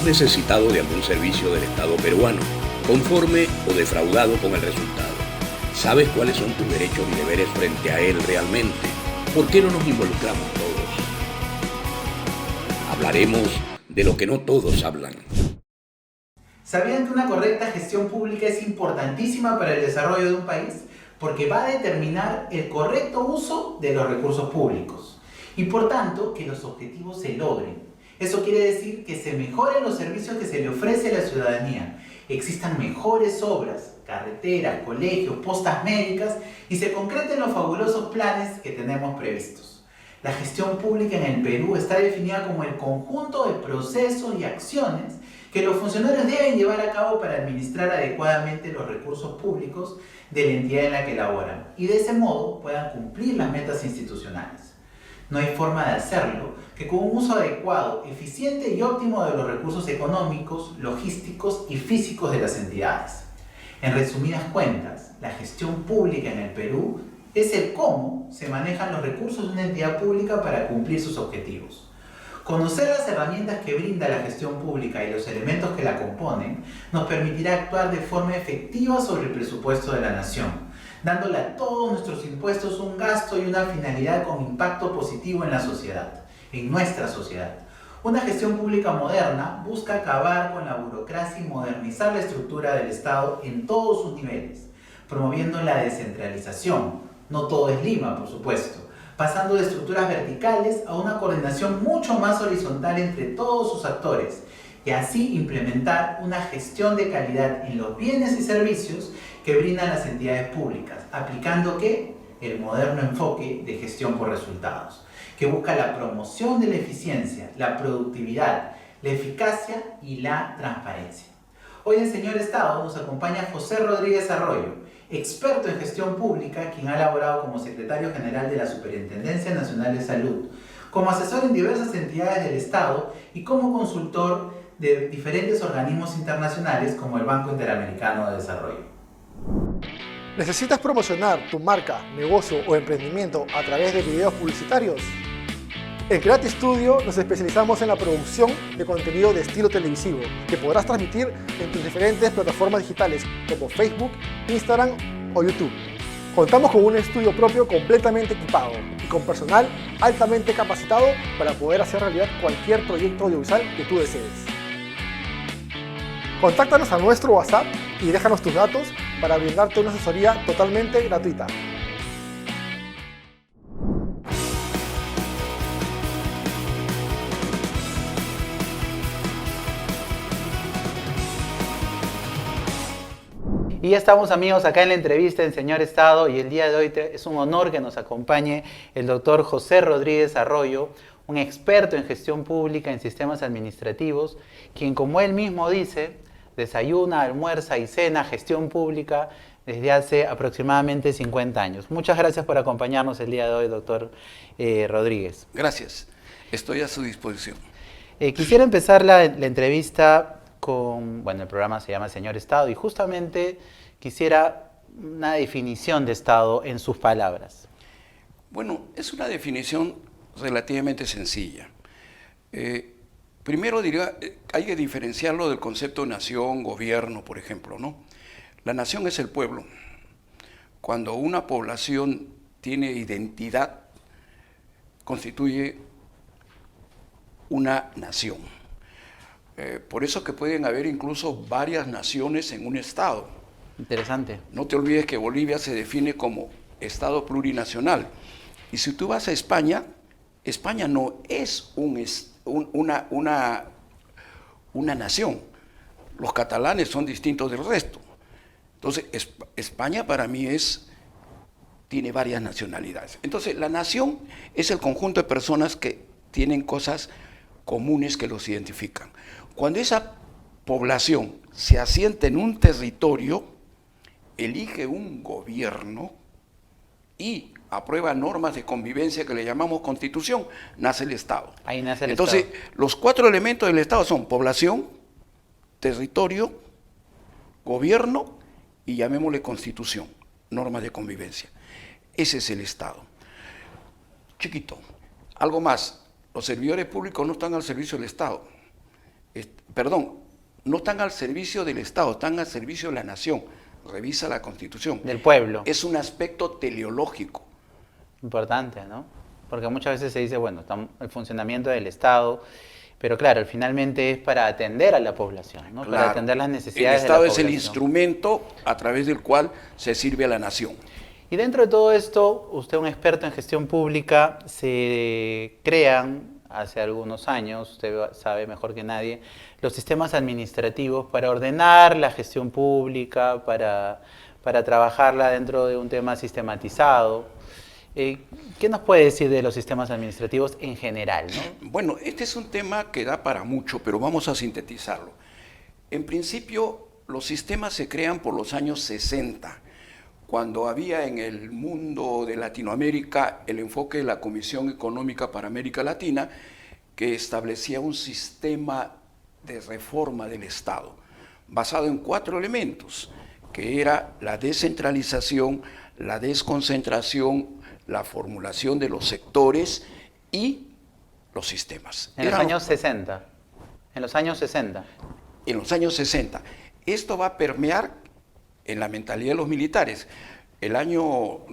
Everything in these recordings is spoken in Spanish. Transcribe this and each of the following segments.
¿Has necesitado de algún servicio del Estado peruano, conforme o defraudado con el resultado? ¿Sabes cuáles son tus derechos y deberes frente a él realmente? ¿Por qué no nos involucramos todos? Hablaremos de lo que no todos hablan. ¿Sabían que una correcta gestión pública es importantísima para el desarrollo de un país? Porque va a determinar el correcto uso de los recursos públicos y por tanto que los objetivos se logren. Eso quiere decir que se mejoren los servicios que se le ofrece a la ciudadanía, existan mejores obras, carreteras, colegios, postas médicas y se concreten los fabulosos planes que tenemos previstos. La gestión pública en el Perú está definida como el conjunto de procesos y acciones que los funcionarios deben llevar a cabo para administrar adecuadamente los recursos públicos de la entidad en la que laboran y de ese modo puedan cumplir las metas institucionales. No hay forma de hacerlo que con un uso adecuado, eficiente y óptimo de los recursos económicos, logísticos y físicos de las entidades. En resumidas cuentas, la gestión pública en el Perú es el cómo se manejan los recursos de una entidad pública para cumplir sus objetivos. Conocer las herramientas que brinda la gestión pública y los elementos que la componen nos permitirá actuar de forma efectiva sobre el presupuesto de la nación, dándole a todos nuestros impuestos un gasto y una finalidad con impacto positivo en la sociedad, en nuestra sociedad. Una gestión pública moderna busca acabar con la burocracia y modernizar la estructura del Estado en todos sus niveles, promoviendo la descentralización. No todo es Lima, por supuesto, pasando de estructuras verticales a una coordinación mucho más horizontal entre todos sus actores y así implementar una gestión de calidad en los bienes y servicios que brindan las entidades públicas, aplicando ¿qué? El moderno enfoque de gestión por resultados, que busca la promoción de la eficiencia, la productividad, la eficacia y la transparencia. Hoy en Señor Estado nos acompaña José Rodríguez Arroyo, experto en gestión pública, quien ha laborado como secretario general de la Superintendencia Nacional de Salud, como asesor en diversas entidades del Estado y como consultor de diferentes organismos internacionales como el Banco Interamericano de Desarrollo. ¿Necesitas promocionar tu marca, negocio o emprendimiento a través de videos publicitarios? En Create Studio nos especializamos en la producción de contenido de estilo televisivo que podrás transmitir en tus diferentes plataformas digitales como Facebook, Instagram o YouTube. Contamos con un estudio propio completamente equipado y con personal altamente capacitado para poder hacer realidad cualquier proyecto audiovisual que tú desees. Contáctanos a nuestro WhatsApp y déjanos tus datos para brindarte una asesoría totalmente gratuita. Y ya estamos, amigos, acá en la entrevista en Señor Estado y el día de hoy es un honor que nos acompañe el doctor José Rodríguez Arroyo, un experto en gestión pública en sistemas administrativos, quien, como él mismo dice, desayuna, almuerza y cena gestión pública desde hace aproximadamente 50 años. Muchas gracias por acompañarnos el día de hoy, doctor Rodríguez. Gracias. Estoy a su disposición. Quisiera empezar la entrevista con, bueno, el programa se llama Señor Estado y justamente quisiera una definición de Estado en sus palabras. Bueno, es una definición relativamente sencilla. Primero diría, hay que diferenciarlo del concepto nación, gobierno, por ejemplo, ¿no? La nación es el pueblo. Cuando una población tiene identidad, constituye una nación. Por eso que pueden haber incluso varias naciones en un estado. Interesante. No te olvides que Bolivia se define como estado plurinacional. Y si tú vas a España, España no es una nación. Los catalanes son distintos del resto. Entonces, España para mí tiene varias nacionalidades. Entonces, la nación es el conjunto de personas que tienen cosas comunes que los identifican. Cuando esa población se asienta en un territorio, elige un gobierno y aprueba normas de convivencia que le llamamos constitución, nace el Estado. Ahí nace el Entonces, Estado. los 4 elementos del Estado son población, territorio, gobierno y llamémosle constitución, normas de convivencia. Ese es el Estado. Chiquito. Algo más, los servidores públicos no están al servicio del Estado. perdón, no están al servicio del Estado, están al servicio de la nación. Revisa la Constitución. Del pueblo. Es un aspecto teleológico. Importante, ¿no? Porque muchas veces se dice, bueno, el funcionamiento del Estado, pero claro, finalmente es para atender a la población, ¿no? Para Claro. atender las necesidades El Estado de la es el población. instrumento a través del cual se sirve a la nación. Y dentro de todo esto, usted, un experto en gestión pública, se crean hace algunos años, usted sabe mejor que nadie, los sistemas administrativos para ordenar la gestión pública, para trabajarla dentro de un tema sistematizado. ¿Qué nos puede decir de los sistemas administrativos en general, ¿no? Bueno, este es un tema que da para mucho, pero vamos a sintetizarlo. En principio, los sistemas se crean por los años 60, cuando había en el mundo de Latinoamérica el enfoque de la Comisión Económica para América Latina, que establecía un sistema de reforma del Estado, basado en 4 elementos, que era la descentralización, la desconcentración, la formulación de los sectores y los sistemas. En los años 60. En los años 60. En los años 60. Esto va a permear en la mentalidad de los militares. El año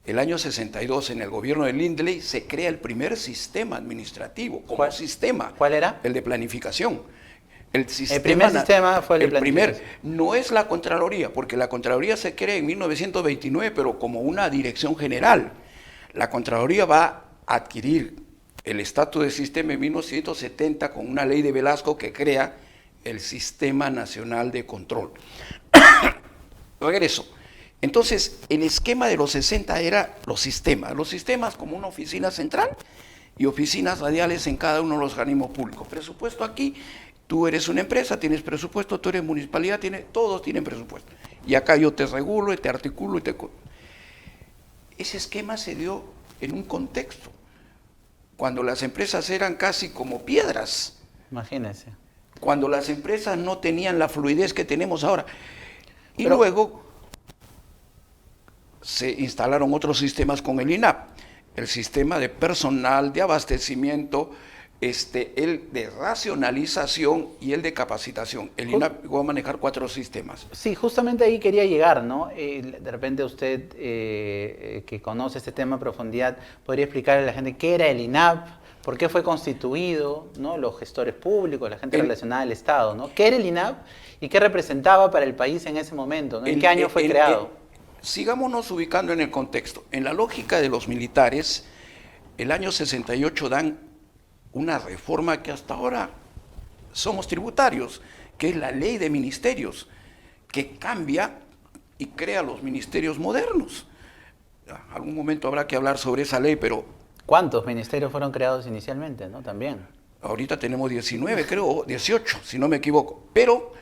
62, en el gobierno de Lindley, se crea el primer sistema administrativo, como sistema. ¿Cuál era? El de planificación. El primer sistema fue el de planificación. No es la Contraloría, porque la Contraloría se crea en 1929, pero como una dirección general. La Contraloría va a adquirir el estatus de sistema en 1970 con una ley de Velasco que crea el Sistema Nacional de Control. Regreso. Entonces, el esquema de los 60 era los sistemas como una oficina central y oficinas radiales en cada uno de los organismos públicos. Presupuesto aquí, tú eres una empresa, tienes presupuesto, tú eres municipalidad, todos tienen presupuesto. Y acá yo te regulo, y te articulo, Ese esquema se dio en un contexto, cuando las empresas eran casi como piedras. Imagínense. Cuando las empresas no tenían la fluidez que tenemos ahora. Y luego se instalaron otros sistemas con el INAP, el sistema de personal, de abastecimiento, el de racionalización y el de capacitación. El INAP va a manejar 4 sistemas. Sí, justamente ahí quería llegar, ¿no? De repente usted, que conoce este tema a profundidad, podría explicarle a la gente qué era el INAP, por qué fue constituido, ¿no? Los gestores públicos, la gente relacionada al Estado, ¿no? ¿Qué era el INAP y qué representaba para el país en ese momento, ¿no? ¿En qué año fue creado? Sigámonos ubicando en el contexto. En la lógica de los militares, el año 68 dan una reforma que hasta ahora somos tributarios, que es la ley de ministerios, que cambia y crea los ministerios modernos. Algún momento habrá que hablar sobre esa ley, pero... ¿Cuántos ministerios fueron creados inicialmente, no? También. Ahorita tenemos 19, creo, 18, si no me equivoco. Pero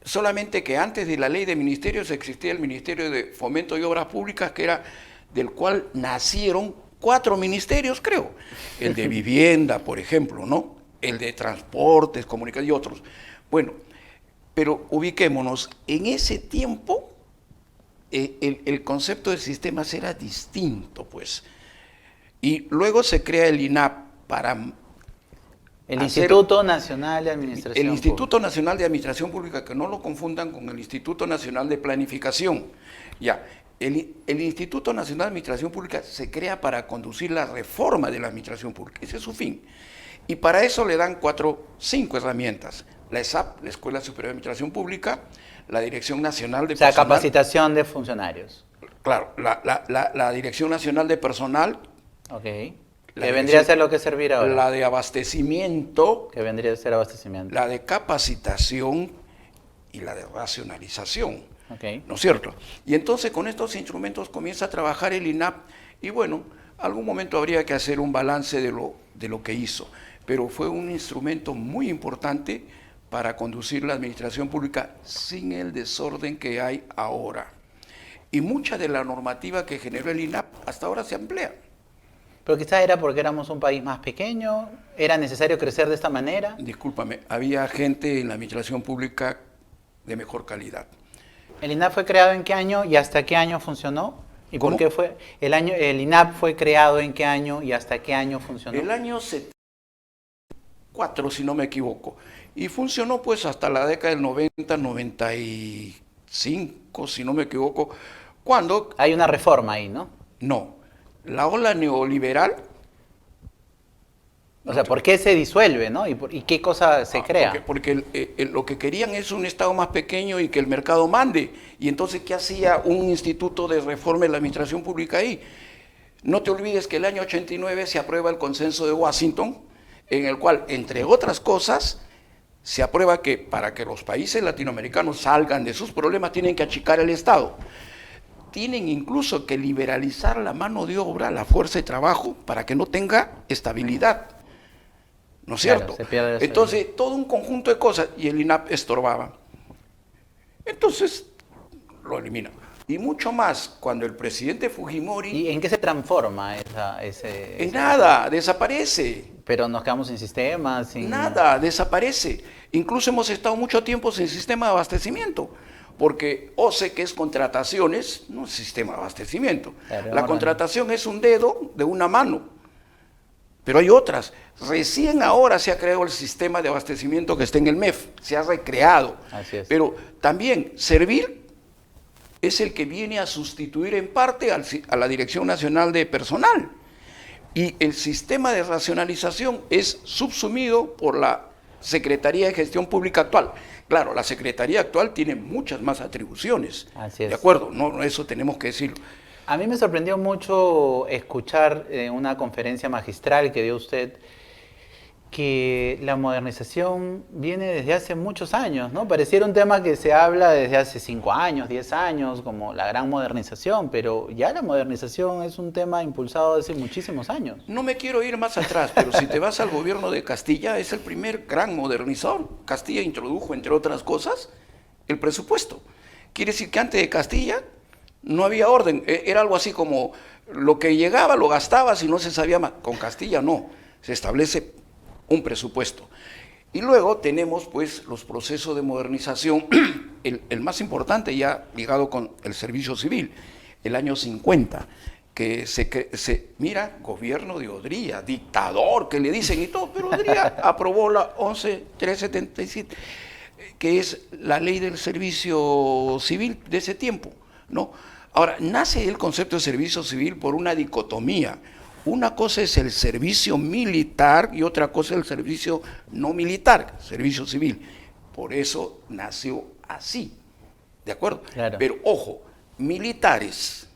solamente que antes de la ley de ministerios existía el Ministerio de Fomento y Obras Públicas, que era del cual nacieron 4 ministerios, creo. El de Vivienda, por ejemplo, ¿no? El de Transportes, Comunicación y otros. Bueno, pero ubiquémonos, en ese tiempo el concepto de sistemas era distinto, pues. Y luego se crea el INAP para... El Instituto Nacional de Administración Pública. El Instituto Nacional de Administración Pública, que no lo confundan con el Instituto Nacional de Planificación. Ya, el Instituto Nacional de Administración Pública se crea para conducir la reforma de la administración pública. Ese es su fin. Y para eso le dan 5 herramientas. La ESAP, la Escuela Superior de Administración Pública, la Dirección Nacional de Personal. O sea, capacitación de funcionarios. Claro, la Dirección Nacional de Personal. Ok. Que vendría a ser lo que servir ahora. La de abastecimiento. Que vendría a ser abastecimiento. La de capacitación y la de racionalización. Okay. ¿No es cierto? Y entonces con estos instrumentos comienza a trabajar el INAP y bueno, algún momento habría que hacer un balance de lo que hizo, pero fue un instrumento muy importante para conducir la administración pública sin el desorden que hay ahora. Y mucha de la normativa que generó el INAP hasta ahora se emplea. Pero quizás era porque éramos un país más pequeño, era necesario crecer de esta manera. Discúlpame, había gente en la administración pública de mejor calidad. ¿El INAP fue creado en qué año y hasta qué año funcionó? ¿Y ¿Cómo? por qué fue? ¿El INAP fue creado en qué año y hasta qué año funcionó? El año 70, 94, si no me equivoco. Y funcionó pues hasta la década del 90, 95, si no me equivoco, cuando, Hay una reforma ahí, ¿no? no, la ola neoliberal. O sea, ¿por qué se disuelve, no? ¿Y qué cosa se crea? Porque lo que querían es un Estado más pequeño y que el mercado mande. Y entonces, ¿qué hacía un instituto de reforma de la administración pública ahí? No te olvides que el año 89 se aprueba el consenso de Washington, en el cual, entre otras cosas, se aprueba que para que los países latinoamericanos salgan de sus problemas tienen que achicar el Estado. Tienen incluso que liberalizar la mano de obra, la fuerza de trabajo, para que no tenga estabilidad. ¿No es Claro, cierto? se pierde la Entonces, todo un conjunto de cosas, y el INAP estorbaba. Entonces, lo elimina. Y mucho más cuando el presidente Fujimori, ¿Y en qué se transforma en nada, desaparece. Pero nos quedamos sin sistemas, sin... Nada, desaparece. Incluso hemos estado mucho tiempo sin sistema de abastecimiento, porque OCE, que es contrataciones, no es sistema de abastecimiento. Claro, La contratación es un dedo de una mano. Pero hay otras. Recién ahora se ha creado el sistema de abastecimiento que está en el MEF, se ha recreado. Así es. Pero también Servir es el que viene a sustituir en parte a la Dirección Nacional de Personal. Y el sistema de racionalización es subsumido por la Secretaría de Gestión Pública actual. Claro, la Secretaría actual tiene muchas más atribuciones. Así es. ¿De acuerdo? No, eso tenemos que decirlo. A mí me sorprendió mucho escuchar una conferencia magistral que dio usted, que la modernización viene desde hace muchos años, ¿no? Pareciera un tema que se habla desde hace 5 años, 10 años, como la gran modernización, pero ya la modernización es un tema impulsado desde muchísimos años. No me quiero ir más atrás, pero si te vas al gobierno de Castilla, es el primer gran modernizador. Castilla introdujo, entre otras cosas, el presupuesto. Quiere decir que antes de Castilla no había orden, era algo así como lo que llegaba lo gastabas y no se sabía más. Con Castilla no, se establece un presupuesto. Y luego tenemos pues los procesos de modernización, el más importante ya ligado con el servicio civil, el año 50, que mira, gobierno de Odría, dictador, que le dicen y todo, pero Odría aprobó la 11377, que es la ley del servicio civil de ese tiempo, ¿no? Ahora, nace el concepto de servicio civil por una dicotomía. Una cosa es el servicio militar y otra cosa es el servicio no militar, servicio civil. Por eso nació así, ¿de acuerdo? Claro. Pero ojo, militares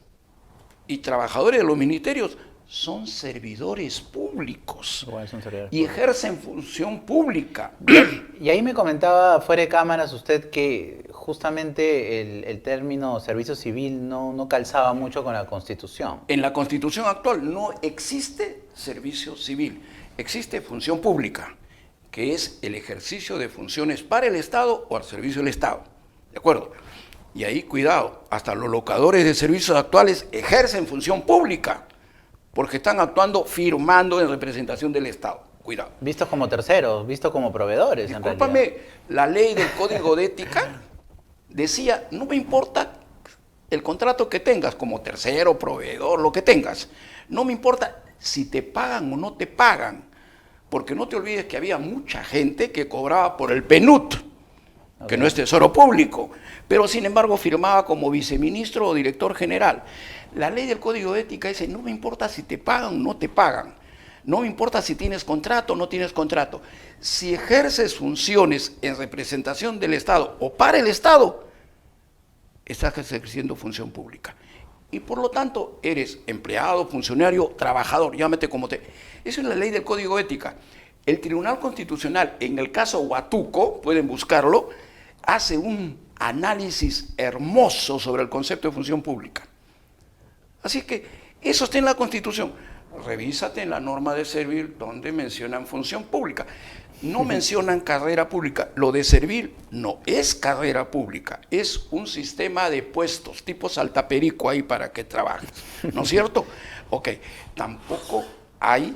y trabajadores de los ministerios son servidores públicos Igual son servidores y ejercen función pública. Y ahí me comentaba fuera de cámaras usted que justamente el término servicio civil no calzaba mucho con la Constitución. En la Constitución actual no existe servicio civil, existe función pública, que es el ejercicio de funciones para el Estado o al servicio del Estado. ¿De acuerdo? Y ahí, cuidado, hasta los locadores de servicios actuales ejercen función pública, porque están actuando, firmando en representación del Estado. Cuidado. Vistos como terceros, vistos como proveedores, en realidad. Discúlpame, la ley del Código de Ética decía, no me importa el contrato que tengas como tercero, proveedor, lo que tengas. No me importa si te pagan o no te pagan, porque no te olvides que había mucha gente que cobraba por el PNUD, que no es tesoro público, pero sin embargo firmaba como viceministro o director general. La ley del Código de Ética dice, no me importa si te pagan o no te pagan, no me importa si tienes contrato o no tienes contrato. Si ejerces funciones en representación del Estado o para el Estado, estás ejerciendo función pública. Y por lo tanto, eres empleado, funcionario, trabajador, llámate como te... Eso es la ley del Código de Ética. El Tribunal Constitucional, en el caso Huatuco, pueden buscarlo, hace un análisis hermoso sobre el concepto de función pública. Así que eso está en la Constitución. Revísate en la norma de servir donde mencionan función pública. No mencionan carrera pública. Lo de servir no es carrera pública, es un sistema de puestos, tipo saltaperico ahí para que trabajes. ¿No es cierto? Ok, tampoco hay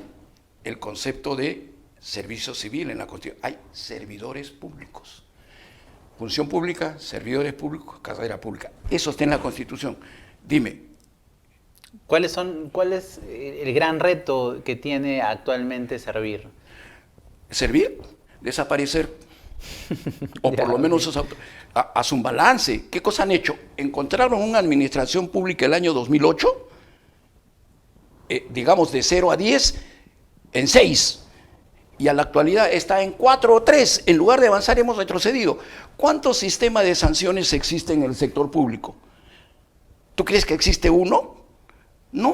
el concepto de servicio civil en la Constitución. Hay servidores públicos. Función pública, servidores públicos, carrera pública. Eso está en la Constitución. Dime. ¿Cuál es el gran reto que tiene actualmente Servir? servir, desaparecer, o por Ya, lo menos ok. haz un balance. ¿Qué cosa han hecho? Encontraron una administración pública el año 2008, digamos de 0 a 10, en 6. Y a la actualidad está en 4 o 3. En lugar de avanzar hemos retrocedido. ¿Cuántos sistemas de sanciones existen en el sector público? ¿Tú crees que existe uno? No,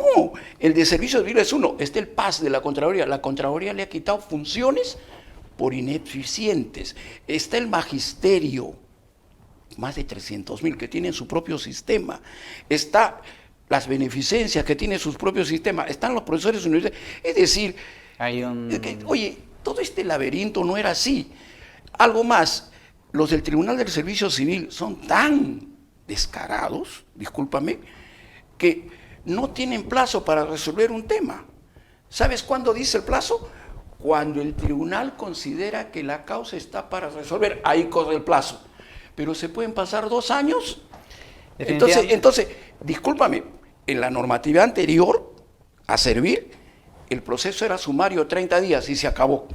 el de servicio civil es uno. Está el PAS de la Contraloría. La Contraloría le ha quitado funciones por ineficientes. Está el magisterio, más de 300.000 que tienen su propio sistema. Está las beneficencias que tienen sus propios sistemas. Están los profesores universitarios. Es decir, Hay un... oye, todo este laberinto no era así. Algo más, los del Tribunal del Servicio Civil son tan descarados, discúlpame, que no tienen plazo para resolver un tema. ¿Sabes cuándo dice el plazo? Cuando el tribunal considera que la causa está para resolver, ahí corre el plazo. Pero se pueden pasar 2 años. Entonces, discúlpame, en la normativa anterior a servir, el proceso era sumario 30 días y se acabó.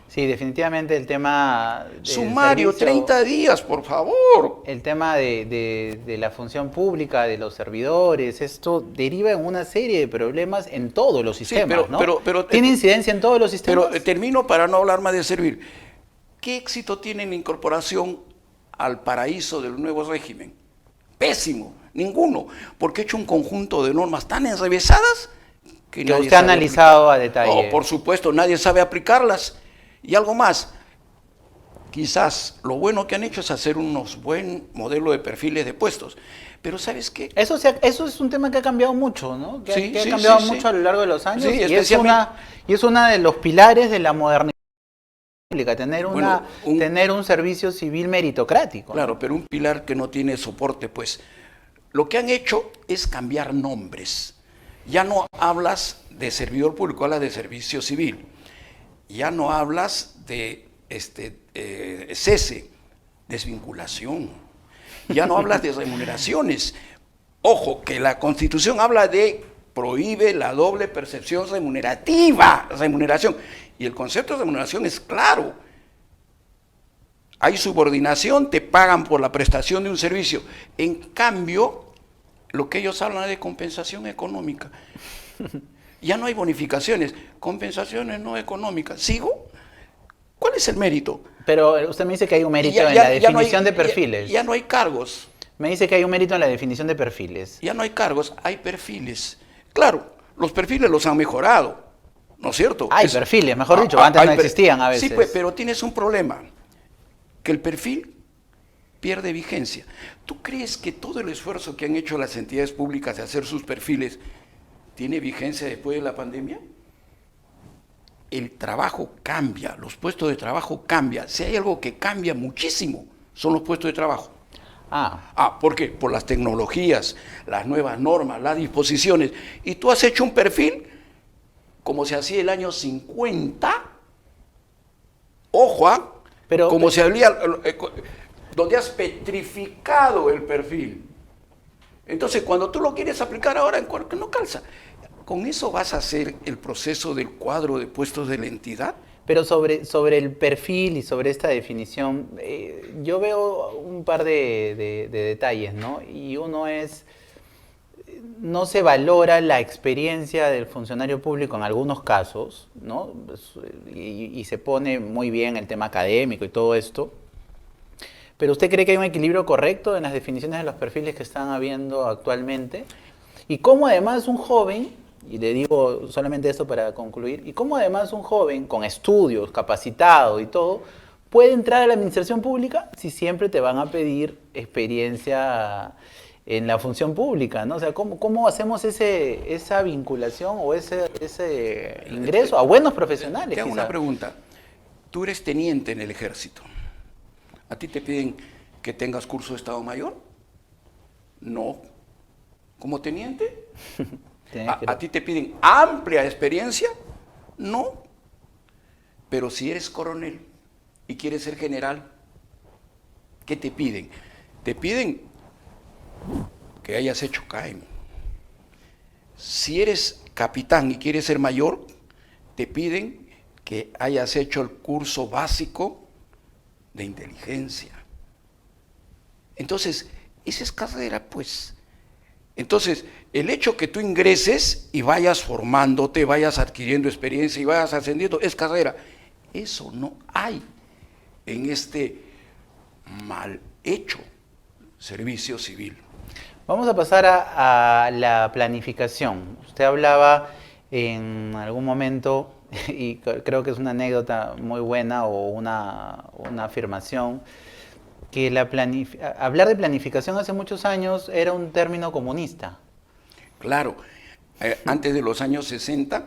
Sí, definitivamente el tema del Sumario, servicio, 30 días, por favor. el tema de la función pública, de los servidores, esto deriva en una serie de problemas en todos los sistemas, pero- ¿no? pero- ¿Tiene incidencia en todos los sistemas? Pero termino para no hablar más de servir. ¿Qué éxito tiene la incorporación al paraíso del nuevo régimen? Pésimo, ninguno, porque he hecho un conjunto de normas tan enrevesadas que nadie usted ha sabe analizado aplicar. a detalle. No, por supuesto, nadie sabe aplicarlas. Y algo más, quizás lo bueno que han hecho es hacer unos buen modelo de perfiles de puestos. Pero ¿sabes qué? Eso es un tema que ha cambiado mucho, ¿no? Que, Sí, que ha sí, cambiado sí, mucho sí. a lo largo de los años Sí, y especialmente- es una de los pilares de la modernidad pública, tener, Bueno, tener un servicio civil meritocrático, ¿no? Claro, pero un pilar que no tiene soporte, pues. Lo que han hecho es cambiar nombres. Ya no hablas de servidor público, hablas de servicio civil. Ya no hablas de cese, desvinculación. Ya no hablas de remuneraciones. Ojo, que la Constitución habla de prohíbe la doble percepción remunerativa, remuneración. Y el concepto de remuneración es claro. Hay subordinación, te pagan por la prestación de un servicio. En cambio, lo que ellos hablan es de compensación económica. Ya no hay bonificaciones, compensaciones no económicas. ¿Sigo? ¿Cuál es el mérito? Pero usted me dice que hay un mérito Ya- en ya- la ya no hay- definición de ya- perfiles. Ya no hay cargos, Me dice que hay un mérito en la definición de perfiles. ya no hay cargos, hay perfiles. Claro, los perfiles los han mejorado, ¿no es cierto? Hay perfiles, mejor dicho, antes hay no existían a veces. Sí, pues, pero tienes un problema, que el perfil pierde vigencia. ¿Tú crees que todo el esfuerzo que han hecho las entidades públicas de hacer sus perfiles tiene vigencia después de la pandemia? El trabajo cambia, los puestos de trabajo cambian. Si hay algo que cambia muchísimo, son los puestos de trabajo. ¿Por qué? Por las tecnologías, las nuevas normas, las disposiciones. Y tú has hecho un perfil como se hacía el año 50. Ojo, Pero- como se había, donde has petrificado el perfil. Entonces, cuando tú lo quieres aplicar ahora, no calza. ¿Con eso vas a hacer el proceso del cuadro de puestos de la entidad? Pero sobre el perfil y sobre esta definición, yo veo un par de detalles, ¿no? Y uno es, no se valora la experiencia del funcionario público en algunos casos, ¿no? Y se pone muy bien el tema académico y todo esto. ¿Pero usted cree que hay un equilibrio correcto en las definiciones de los perfiles que están habiendo actualmente? Y cómo además un joven, y le digo solamente esto para concluir, y cómo además un joven con estudios, capacitado y todo, puede entrar a la administración pública si siempre te van a pedir experiencia en la función pública, ¿no? O sea, ¿cómo hacemos esa vinculación o ese ingreso a buenos profesionales? Te hago quizá? una pregunta. Tú eres teniente en el ejército. ¿A ti te piden que tengas curso de Estado Mayor? No. ¿Como teniente? ¿A ti te piden amplia experiencia? No. Pero si eres coronel y quieres ser general, ¿qué te piden? Te piden que hayas hecho CAEM. Si eres capitán y quieres ser mayor, te piden que hayas hecho el curso básico de inteligencia. Entonces, esa es carrera, pues. Entonces, el hecho que tú ingreses y vayas formándote, vayas adquiriendo experiencia y vayas ascendiendo, es carrera. Eso no hay en este mal hecho servicio civil. Vamos a pasar a la planificación. Usted hablaba en algún momento, y creo que es una anécdota muy buena o una afirmación, que hablar de planificación hace muchos años era un término comunista. Claro, antes de los años 60,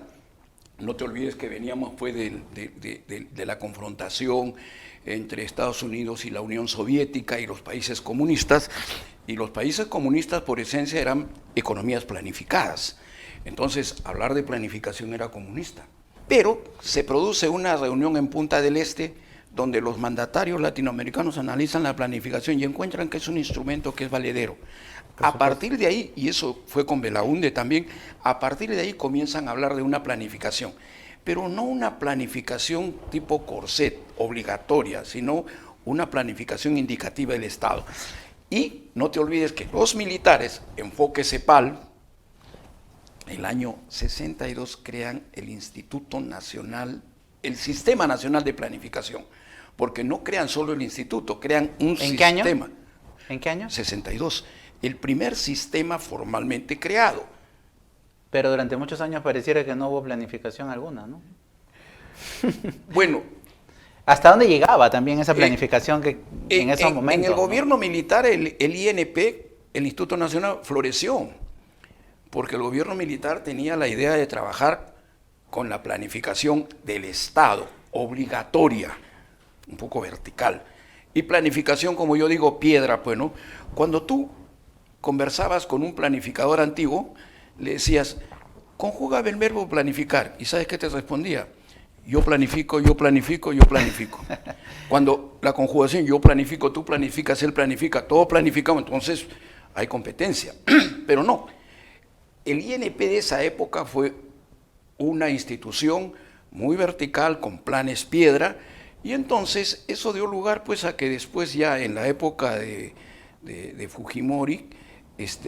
no te olvides que veníamos pues de la confrontación entre Estados Unidos y la Unión Soviética y los países comunistas, y los países comunistas por esencia eran economías planificadas. Entonces, hablar de planificación era comunista. Pero se produce una reunión en Punta del Este donde los mandatarios latinoamericanos analizan la planificación y encuentran que es un instrumento que es valedero. A partir de ahí, y eso fue con Belaúnde también, a partir de ahí comienzan a hablar de una planificación, pero no una planificación tipo corset, obligatoria, sino una planificación indicativa del Estado. Y no te olvides que los militares, enfoque CEPAL, el año 62 crean el Instituto Nacional, el Sistema Nacional de Planificación, porque no crean solo el instituto, crean un sistema. ¿En qué año? ¿En qué año? 62, el primer sistema formalmente creado. Pero durante muchos años pareciera que no hubo planificación alguna, ¿no? Bueno, ¿hasta dónde llegaba también esa planificación que en esos momentos? En el gobierno militar, el INP, el Instituto Nacional, floreció, porque el gobierno militar tenía la idea de trabajar con la planificación del Estado, obligatoria, un poco vertical. Y planificación, como yo digo, piedra, pues, ¿no? Cuando tú conversabas con un planificador antiguo, le decías, conjúgame el verbo planificar, ¿y sabes qué te respondía? Yo planifico, yo planifico, yo planifico. Cuando la conjugación yo planifico, tú planificas, él planifica, todos planificamos, entonces hay competencia. Pero no, el INP de esa época fue una institución muy vertical, con planes piedra, y entonces eso dio lugar pues a que después ya en la época de Fujimori,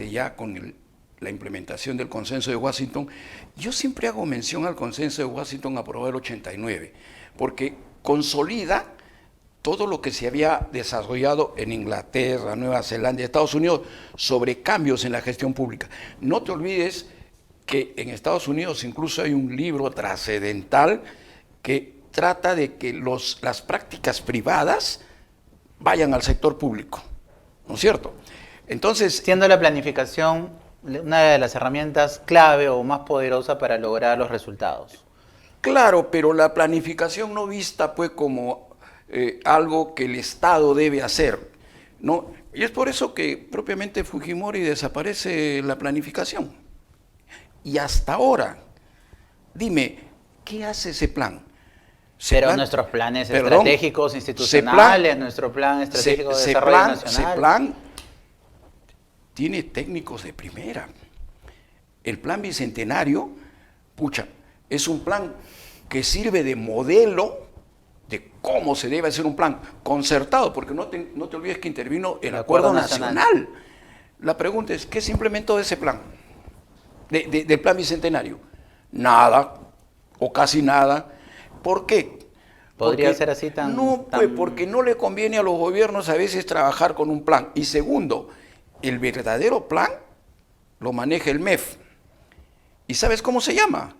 ya con la implementación del Consenso de Washington, yo siempre hago mención al Consenso de Washington aprobado en el 89, porque consolida todo lo que se había desarrollado en Inglaterra, Nueva Zelanda y Estados Unidos sobre cambios en la gestión pública. No te olvides que en Estados Unidos incluso hay un libro trascendental que trata de que las prácticas privadas vayan al sector público, ¿no es cierto? Entonces, siendo la planificación una de las herramientas clave o más poderosa para lograr los resultados. Claro, pero la planificación no vista pues como algo que el Estado debe hacer, ¿no? Y es por eso que propiamente Fujimori desaparece la planificación. Y hasta ahora, dime, ¿qué hace ese plan? Pero nuestros planes estratégicos institucionales, nuestro plan estratégico de desarrollo nacional. CEPLAN tiene técnicos de primera. El plan bicentenario, pucha, es un plan que sirve de modelo de cómo se debe hacer un plan concertado, porque no te olvides que intervino el Acuerdo Nacional. La pregunta es, ¿qué se implementó de ese plan? Del plan bicentenario. Nada, o casi nada. ¿Por qué? ¿Podría ser así tan...? No, pues porque no le conviene a los gobiernos a veces trabajar con un plan. Y segundo, el verdadero plan lo maneja el MEF. ¿Y sabes cómo se llama?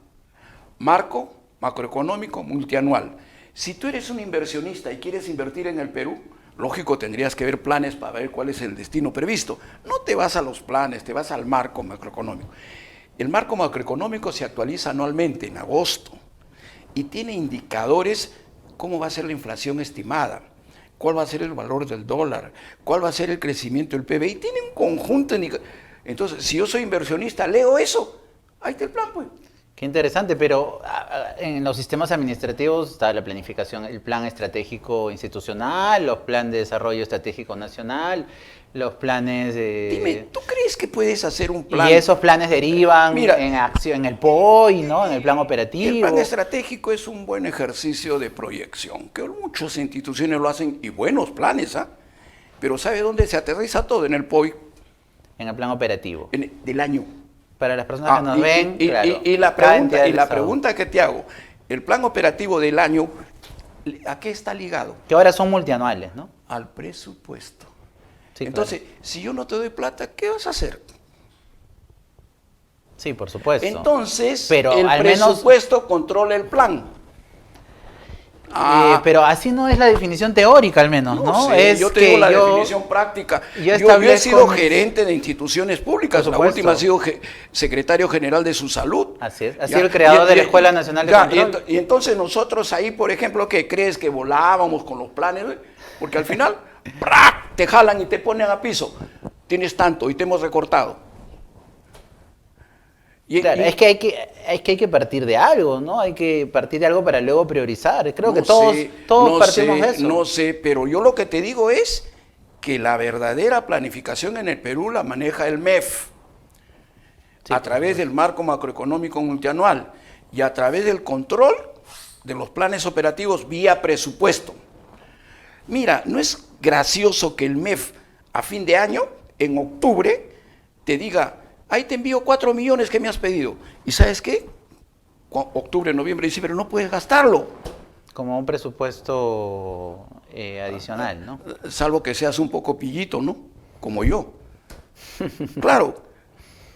Marco macroeconómico multianual. Si tú eres un inversionista y quieres invertir en el Perú, lógico, tendrías que ver planes para ver cuál es el destino previsto. No te vas a los planes, te vas al marco macroeconómico. El marco macroeconómico se actualiza anualmente, en agosto, y tiene indicadores, cómo va a ser la inflación estimada, cuál va a ser el valor del dólar, cuál va a ser el crecimiento del PBI, tiene un conjunto de indicadores. Entonces, si yo soy inversionista, leo eso, ahí está el plan, pues. Qué interesante, pero en los sistemas administrativos está la planificación, el plan estratégico institucional, los planes de desarrollo estratégico nacional, los planes de... Dime, ¿tú crees que puedes hacer un plan? Y esos planes derivan Mira, en acción, en el POI, ¿no? En el plan operativo. El plan estratégico es un buen ejercicio de proyección, que muchas instituciones lo hacen, y buenos planes, ¿ah? Pero ¿sabe dónde se aterriza todo? En el POI En el plan operativo. del año. Para las personas que nos ven, claro, y la cada entidad pregunta, y del la Estado. pregunta que te hago, el plan operativo del año, ¿a qué está ligado? Que ahora son multianuales, ¿no? Al presupuesto. Sí, Entonces, si yo no te doy plata, ¿qué vas a hacer? Sí, por supuesto. Entonces, pero el al menos, presupuesto controla el plan. pero así no es la definición teórica, al menos, ¿no? sé, Es yo te que digo la definición práctica. Yo he sido gerente de instituciones públicas. La última ha sido secretario general de su salud. Así es. Ha sido el creador de la Escuela Nacional de Control. Y entonces nosotros ahí, por ejemplo, ¿qué crees que volábamos con los planes? Porque al final, ¡prac!, te jalan y te ponen a piso. Tienes tanto y te hemos recortado. Claro, es que hay que partir de algo, ¿no? Hay que partir de algo para luego priorizar. Creo que todos partimos de eso. No sé, pero yo lo que te digo es que la verdadera planificación en el Perú la maneja el MEF, a través del marco macroeconómico multianual y a través del control de los planes operativos vía presupuesto. Mira, ¿no es gracioso que el MEF a fin de año, en octubre, te diga: ahí te envío 4 millones que me has pedido? ¿Y sabes qué? Octubre, noviembre, diciembre, no puedes gastarlo. Como un presupuesto adicional, ¿no? Salvo que seas un poco pillito, ¿no? Como yo. Claro,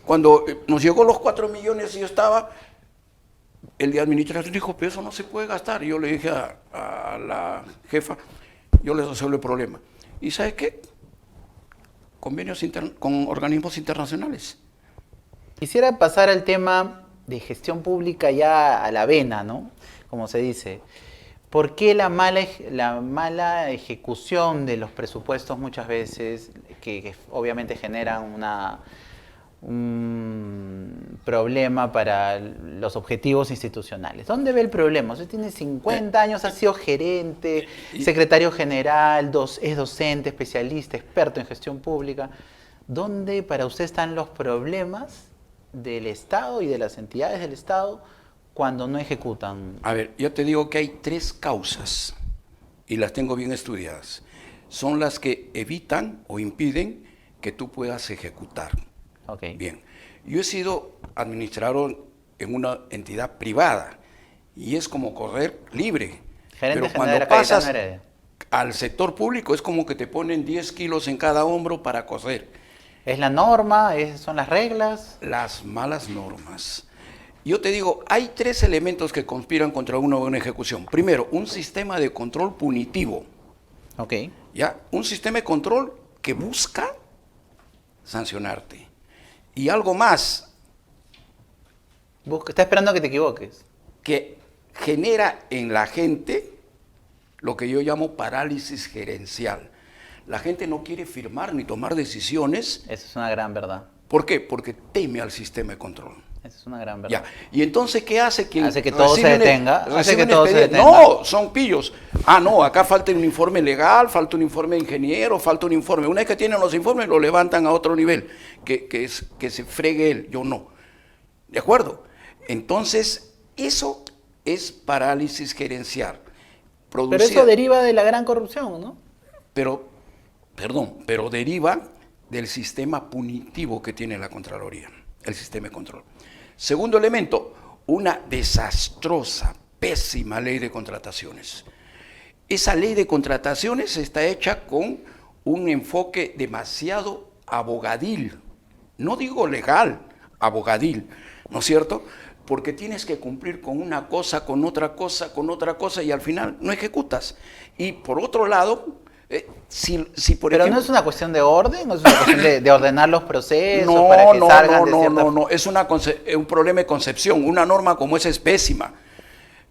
cuando nos llegó los 4 millones y yo estaba, el de administración dijo: pero eso no se puede gastar. Y yo le dije a la jefa: yo les resuelvo el problema. ¿Y sabes qué? Convenios con organismos internacionales. Quisiera pasar al tema de gestión pública ya a la vena, ¿no? Como se dice. ¿Por qué la mala ejecución de los presupuestos muchas veces, que obviamente generan un problema para los objetivos institucionales? ¿Dónde ve el problema? Usted tiene 50 años, ha sido gerente, secretario general, es docente, especialista, experto en gestión pública. ¿Dónde para usted están los problemas del Estado y de las entidades del Estado cuando no ejecutan? A ver, yo te digo que hay 3 causas y las tengo bien estudiadas. Son las que evitan o impiden que tú puedas ejecutar. Okay. Bien, yo he sido administrador en una entidad privada y es como correr libre. Gerente Pero cuando general pasas Cayetano Heredia. al sector público es como que te ponen 10 kilos en cada hombro para correr. ¿Es la norma? ¿Son las reglas? Las malas normas. Yo te digo, hay 3 elementos que conspiran contra una buena ejecución. Primero, un sistema de control punitivo. Ok. ¿Ya? Un sistema de control que busca sancionarte. Y algo más, Está esperando a que te equivoques. que genera en la gente lo que yo llamo parálisis gerencial. La gente no quiere firmar ni tomar decisiones. Esa es una gran verdad. ¿Por qué? Porque teme al sistema de control. Esa es una gran verdad. Ya. Y entonces, ¿qué hace? Hace que todo se detenga. Hace que todo se detenga. No, son pillos. No, acá falta un informe legal, falta un informe de ingeniero, falta un informe. Una vez que tienen los informes, lo levantan a otro nivel, que se fregue él, yo no. ¿De acuerdo? Entonces, eso es parálisis gerencial. Pero eso deriva de la gran corrupción, ¿no? Pero deriva del sistema punitivo que tiene la Contraloría, el sistema de control. Segundo elemento, una desastrosa, pésima ley de contrataciones. Esa ley de contrataciones está hecha con un enfoque demasiado abogadil, no digo legal, abogadil, ¿no es cierto? Porque tienes que cumplir con una cosa, con otra cosa y al final no ejecutas. Y por otro lado, si por Pero ejemplo, no es una cuestión de orden, no es una cuestión de ordenar los procesos para que salgan de cierta... No, es un problema de concepción. Una norma como esa es pésima.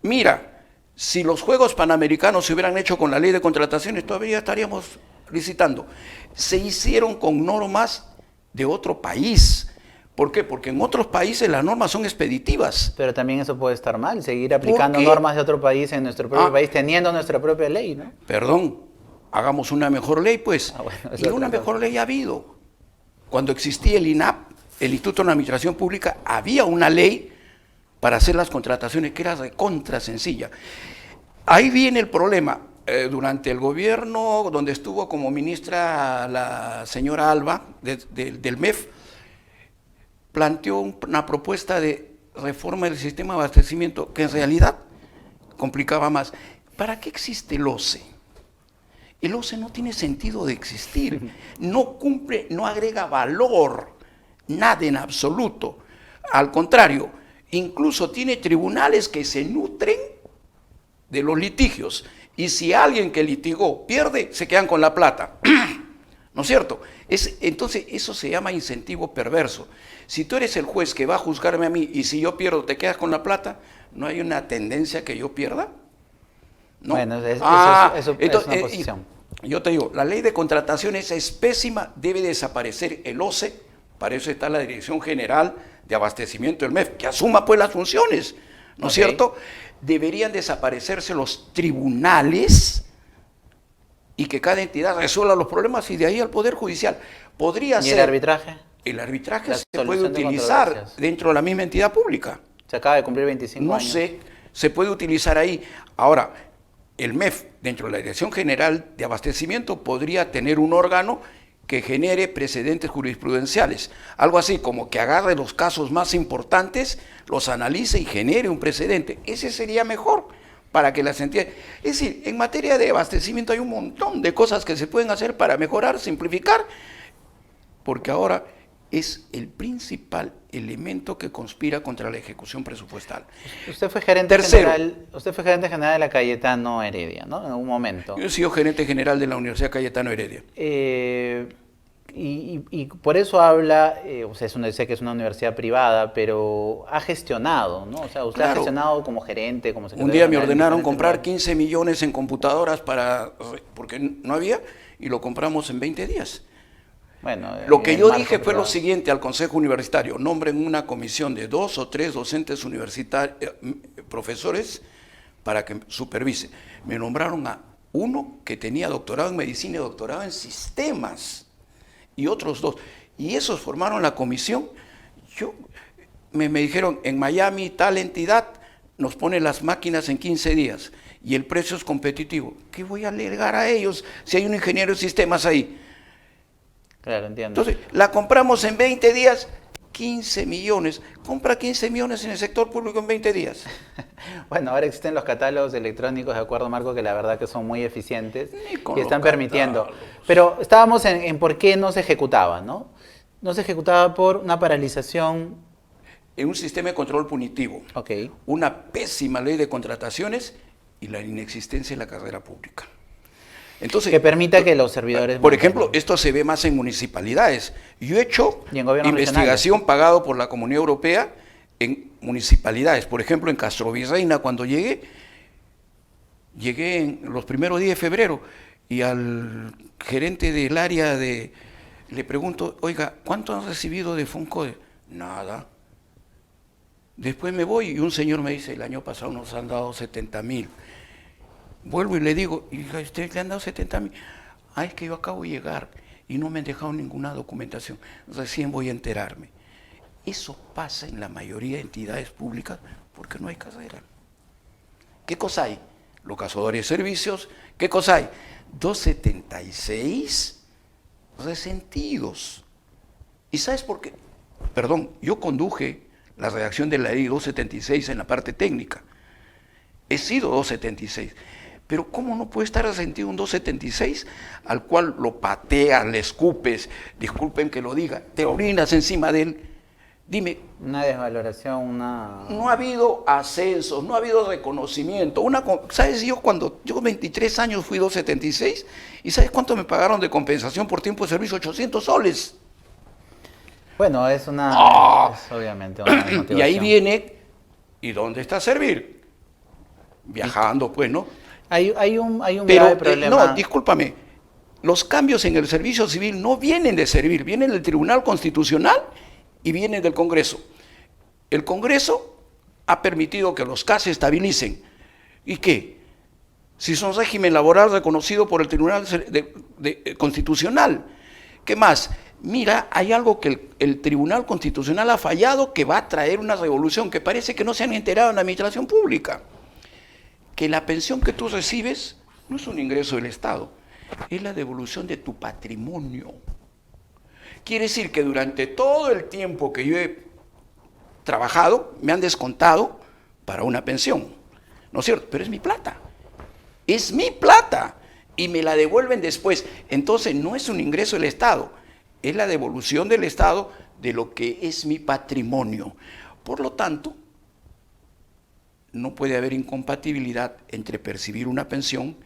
Mira, si los Juegos Panamericanos se hubieran hecho con la ley de contrataciones, todavía estaríamos licitando. Se hicieron con normas de otro país, ¿Por qué? Porque en otros países las normas son expeditivas. Pero también eso puede estar mal, seguir aplicando qué? normas de otro país en nuestro propio Ah. país, teniendo nuestra propia ley, ¿no? Perdón, hagamos una mejor ley, pues. Ah, bueno, es Y otra una cosa. mejor ley ha habido. Cuando existía el INAP, el Instituto de Administración Pública, había una ley para hacer las contrataciones que era recontra sencilla. Ahí viene el problema. Durante el gobierno donde estuvo como ministra la señora Alba del MEF, planteó una propuesta de reforma del sistema de abastecimiento que en realidad complicaba más. ¿Para qué existe el OCE? El OCE no tiene sentido de existir, no cumple, no agrega valor, nada en absoluto. Al contrario, incluso tiene tribunales que se nutren de los litigios. Y si alguien que litigó pierde, se quedan con la plata. ¿No es cierto? Entonces, eso se llama incentivo perverso. Si tú eres el juez que va a juzgarme a mí y si yo pierdo te quedas con la plata, ¿no hay una tendencia que yo pierda? ¿No? Bueno, eso Entonces, es una posición. Yo te digo, la ley de contrataciones es pésima, debe desaparecer el OCE, para eso está la Dirección General de Abastecimiento del MEF, que asuma pues las funciones, ¿no es cierto? Deberían desaparecerse los tribunales y que cada entidad resuelva los problemas y de ahí al Poder Judicial. Podría ¿Y ser... el arbitraje? El arbitraje La se puede solución de utilizar controversias. dentro de la misma entidad pública. Se acaba de cumplir 25 No años. sé, se puede utilizar ahí. Ahora, el MEF, dentro de la Dirección General de Abastecimiento, podría tener un órgano que genere precedentes jurisprudenciales. Algo así como que agarre los casos más importantes, los analice y genere un precedente. Ese sería mejor para que las entidades... Es decir, en materia de abastecimiento hay un montón de cosas que se pueden hacer para mejorar, simplificar, porque ahora es el principal elemento que conspira contra la ejecución presupuestal. Usted fue gerente Tercero. general de la Cayetano Heredia, ¿no? En algún momento. Yo he sido gerente general de la Universidad Cayetano Heredia. Y por eso habla, o sea, sé que es una universidad privada, pero ha gestionado, ¿no? O sea, usted ha Claro. gestionado como gerente, como secretario Un día me general en ordenaron diferentes comprar lugares. 15 millones en computadoras porque no había y lo compramos en 20 días. Bueno, Lo en que el yo marco dije fue lo privado. siguiente al Consejo Universitario: nombren una comisión de 2 o 3 docentes universitarios, profesores, para que supervise. Me nombraron a uno que tenía doctorado en medicina y doctorado en sistemas, y otros 2. Y esos formaron la comisión. Me dijeron, en Miami tal entidad nos pone las máquinas en 15 días y el precio es competitivo. ¿Qué voy a alegar a ellos si hay un ingeniero de sistemas ahí? Claro, entiendo. Entonces, la compramos en 20 días, 15 millones. Compra 15 millones en el sector público en 20 días. Bueno, ahora existen los catálogos electrónicos, de acuerdo, Marco, que la verdad que son muy eficientes Ni con y están los permitiendo. catálogos. Pero estábamos en por qué no se ejecutaba, ¿no? No se ejecutaba por una paralización. En un sistema de control punitivo, Ok. una pésima ley de contrataciones y la inexistencia de la carrera pública. Entonces, Que permita que los servidores... por ejemplo, esto se ve más en municipalidades. Yo he hecho Y en gobiernos investigación pagado por la Comunidad Europea en municipalidades. Por ejemplo, en Castrovirreina, cuando llegué en los primeros días de febrero y al gerente del área le pregunto, oiga, ¿cuánto han recibido de FONCODE? Nada. Después me voy y un señor me dice, el año pasado nos han dado 70.000. Vuelvo y le digo, ¿y a usted le han dado 70.000? Ah, es que yo acabo de llegar y no me han dejado ninguna documentación. Recién voy a enterarme. Eso pasa en la mayoría de entidades públicas porque no hay carrera. ¿Qué cosa hay? Los cazadores de servicios. ¿Qué cosa hay? 276 resentidos. ¿Y sabes por qué? Perdón, yo conduje la redacción de la ley 276 en la parte técnica. He sido 276. Pero ¿cómo no puede estar resentido un 276 al cual lo pateas, le escupes, disculpen que lo diga, te orinas encima de él? Dime, Una desvaloración, una... no ha habido ascensos, no ha habido reconocimiento. ¿Sabes? Yo 23 años fui 276 y ¿sabes cuánto me pagaron de compensación por tiempo de servicio? 800 soles. Bueno, es una... Es obviamente una motivación. Y ahí viene, ¿y dónde está servir? Viajando, pues, ¿no? Hay un Pero, grave problema. no, discúlpame, los cambios en el servicio civil no vienen de servir, vienen del Tribunal Constitucional y viene del Congreso. El Congreso ha permitido que los CAS se estabilicen. ¿Y qué? Si son régimen laboral reconocido por el Tribunal Constitucional. ¿Qué más? Mira, hay algo que el Tribunal Constitucional ha fallado que va a traer una revolución que parece que no se han enterado en la administración pública. Que la pensión que tú recibes no es un ingreso del Estado, es la devolución de tu patrimonio. Quiere decir que durante todo el tiempo que yo he trabajado, me han descontado para una pensión, ¿no es cierto? Pero es mi plata, y me la devuelven después. Entonces no es un ingreso del Estado, es la devolución del Estado de lo que es mi patrimonio. Por lo tanto, no puede haber incompatibilidad entre percibir una pensión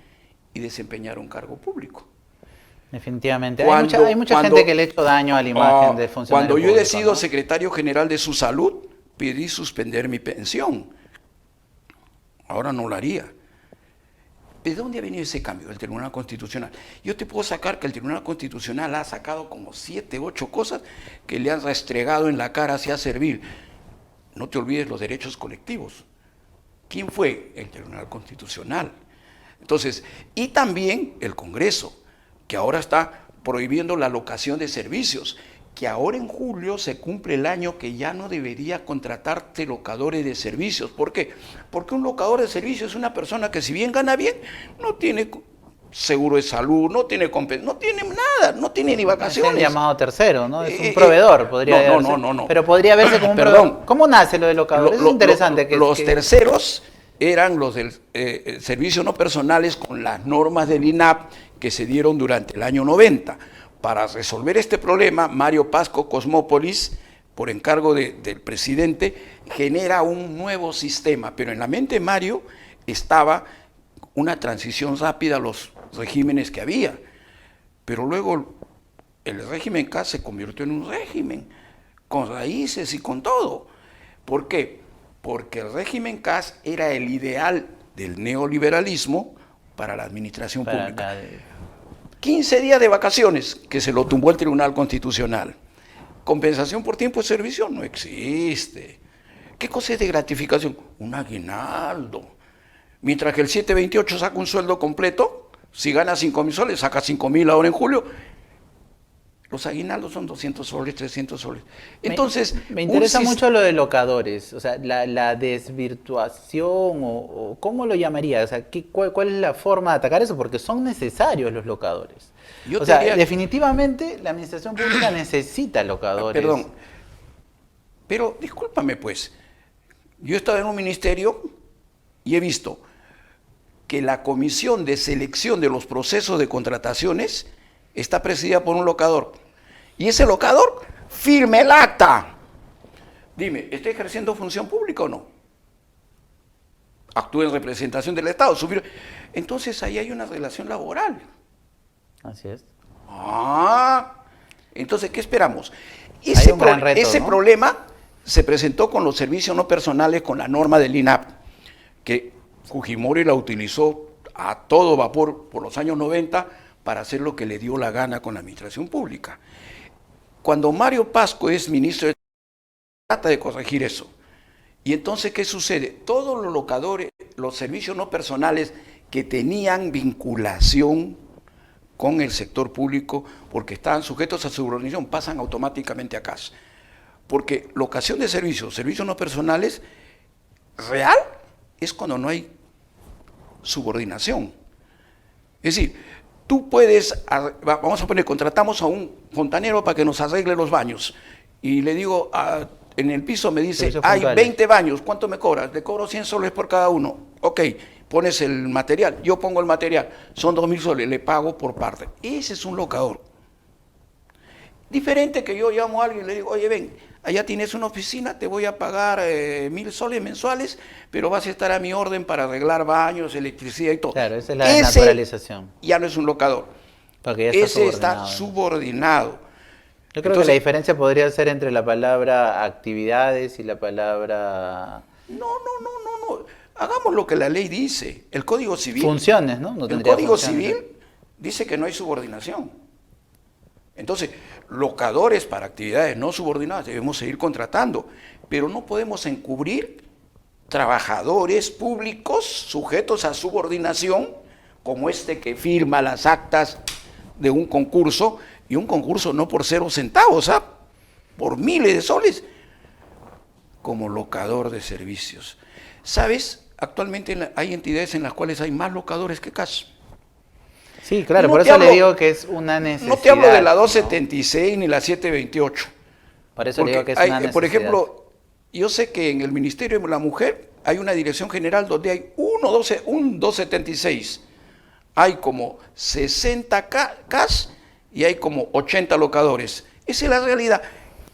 y desempeñar un cargo público. Definitivamente. Hay mucha gente que le ha hecho daño a la imagen de funcionario Cuando yo he público, sido ¿no? secretario general de su salud, pedí suspender mi pensión. Ahora no lo haría. ¿De dónde ha venido ese cambio? Del Tribunal Constitucional. Yo te puedo sacar que el Tribunal Constitucional ha sacado como 7, 8 cosas que le han restregado en la cara hacia servir. No te olvides los derechos colectivos. ¿Quién fue? El Tribunal Constitucional. Entonces, y también el Congreso, que ahora está prohibiendo la locación de servicios, que ahora en julio se cumple el año que ya no debería contratarte locadores de servicios. ¿Por qué? Porque un locador de servicios es una persona que si bien gana bien, no tiene seguro de salud, no tiene nada, no tiene ni vacaciones. Es el llamado tercero, ¿no? Es un proveedor, podría verse. No. Pero podría verse como un proveedor. ¿Cómo nace lo de locadores? Es interesante. Los terceros eran los del servicio no personales con las normas del INAP que se dieron durante el año 90. Para resolver este problema, Mario Pasco Cosmópolis, por encargo del presidente, genera un nuevo sistema, pero en la mente de Mario estaba una transición rápida a los regímenes que había, pero luego el régimen K se convirtió en un régimen, con raíces y con todo. ¿Por qué? Porque el régimen CAS era el ideal del neoliberalismo para la administración pública. 15 días de vacaciones, que se lo tumbó el Tribunal Constitucional. Compensación por tiempo de servicio no existe. ¿Qué cosa es de gratificación? Un aguinaldo. Mientras que el 728 saca un sueldo completo, si gana 5.000 soles, saca 5.000 ahora en julio. Los aguinaldos son 200 soles, 300 soles. Entonces, me interesa mucho lo de locadores, o sea, la desvirtuación, o ¿cómo lo llamaría? O sea, ¿cuál es la forma de atacar eso? Porque son necesarios los locadores. Definitivamente la administración pública necesita locadores. Perdón, pero discúlpame pues, yo he estado en un ministerio y he visto que la comisión de selección de los procesos de contrataciones está presidida por un locador. Y ese locador firme el acta. Dime, ¿está ejerciendo función pública o no? Actúa en representación del Estado. Entonces ahí hay una relación laboral. Así es. Entonces, ¿qué esperamos? Ese problema se presentó con los servicios no personales, con la norma del INAP, que Fujimori la utilizó a todo vapor por los años 90 para hacer lo que le dio la gana con la administración pública. Cuando Mario Pasco es ministro, trata de corregir eso. Y entonces, ¿qué sucede? Todos los locadores, los servicios no personales que tenían vinculación con el sector público, porque estaban sujetos a subordinación, pasan automáticamente a CAS. Porque locación de servicios no personales, real, es cuando no hay subordinación. Es decir, tú puedes, vamos a poner, contratamos a un fontanero para que nos arregle los baños. Y le digo, en el piso me dice, hay 20 baños, ¿cuánto me cobras? Le cobro 100 soles por cada uno. Ok, pones el material, yo pongo el material, son 2.000 soles, le pago por parte. Ese es un locador. Diferente que yo llamo a alguien y le digo, oye, ven, allá tienes una oficina, te voy a pagar 1.000 soles mensuales, pero vas a estar a mi orden para arreglar baños, electricidad y todo. Claro, esa es la desnaturalización. Ya no es un locador. Porque ya está está subordinado. Yo creo que la diferencia podría ser entre la palabra actividades y la palabra... No. Hagamos lo que la ley dice. El Código Civil... Funciones, ¿no? El Código Civil dice que no hay subordinación. Entonces, locadores para actividades no subordinadas debemos seguir contratando, pero no podemos encubrir trabajadores públicos sujetos a subordinación, como este que firma las actas de un concurso, y un concurso no por 0 centavos, por miles de soles, como locador de servicios. ¿Sabes? Actualmente hay entidades en las cuales hay más locadores que CAS. Sí, claro, No por te eso le hablo- digo que es una necesidad. No te hablo de la ¿no? 276 ni la 728. Por eso le digo que es hay, una necesidad. por ejemplo, yo sé que en el Ministerio de la Mujer hay una dirección general donde hay un 276. Hay como 60 CAS y hay como 80 locadores. Esa es la realidad.